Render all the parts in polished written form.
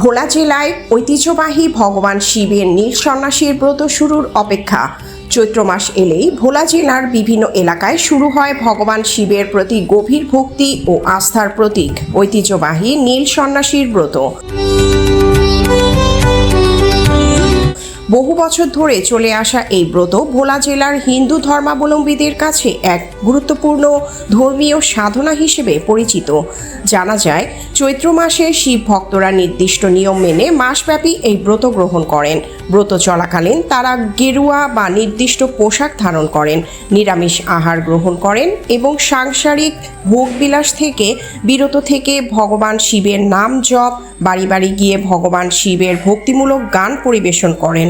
ভোলা জেলায় ঐতিহ্যবাহী ভগবান শিবের নীল সন্ন্যাসীর ব্রত শুরুর অপেক্ষা। চৈত্র মাস এলেই ভোলা জেলার বিভিন্ন এলাকায় শুরু হয় ভগবান শিবের প্রতি গভীর ভক্তি ও আস্থার প্রতীক ঐতিহ্যবাহী নীল সন্ন্যাসীর ব্রত। বহু বছর ধরে চলে আসা এই ব্রত ভোলা জেলার হিন্দু ধর্মাবলম্বীদের কাছে এক গুরুত্বপূর্ণ ধর্মীয় সাধনা হিসেবে পরিচিত। জানা যায়, চৈত্র মাসে শিব ভক্তরা নির্দিষ্ট নিয়ম মেনে মাসব্যাপী এই ব্রত গ্রহণ করেন। ব্রত চলাকালীন তারা গেরুয়া বা নির্দিষ্ট পোশাক ধারণ করেন, নিরামিষ আহার গ্রহণ করেন এবং সাংসারিক ভোগবিলাস থেকে বিরত থেকে ভগবান শিবের নাম জপ, বাড়ি বাড়ি গিয়ে ভগবান শিবের ভক্তিমূলক গান পরিবেশন করেন।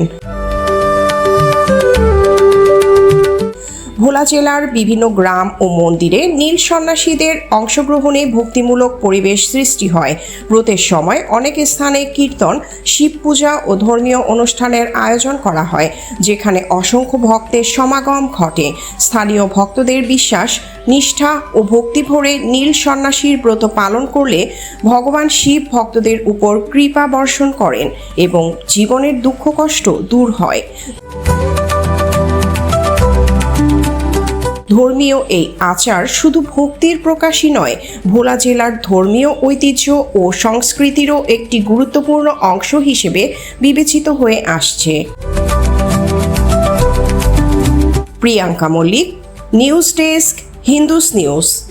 ভোলা জেলার বিভিন্ন গ্রাম ও মন্দিরে নীল সন্ন্যাসীদের অংশগ্রহণে ভক্তিমূলক পরিবেশ সৃষ্টি হয়। ব্রতের সময় অনেক স্থানে কীর্তন, শিব পূজা ও ধর্মীয় অনুষ্ঠানের আয়োজন করা হয়, যেখানে অসংখ্য ভক্তের সমাগম ঘটে। স্থানীয় ভক্তদের বিশ্বাস, নিষ্ঠা ও ভক্তি ভরে নীল সন্ন্যাসীর ব্রত পালন করলে ভগবান শিব ভক্তদের উপর কৃপা বর্ষণ করেন এবং জীবনের দুঃখ কষ্ট দূর হয়। ধর্মীয় এই আচার শুধু ভক্তির প্রকাশই নয়, ভোলা জেলার ধর্মীয় ঐতিহ্য ও সংস্কৃতিরও একটি গুরুত্বপূর্ণ অংশ হিসেবে বিবেচিত হয়ে আসছে। Priyanka Mallick, news desk, Hindus news.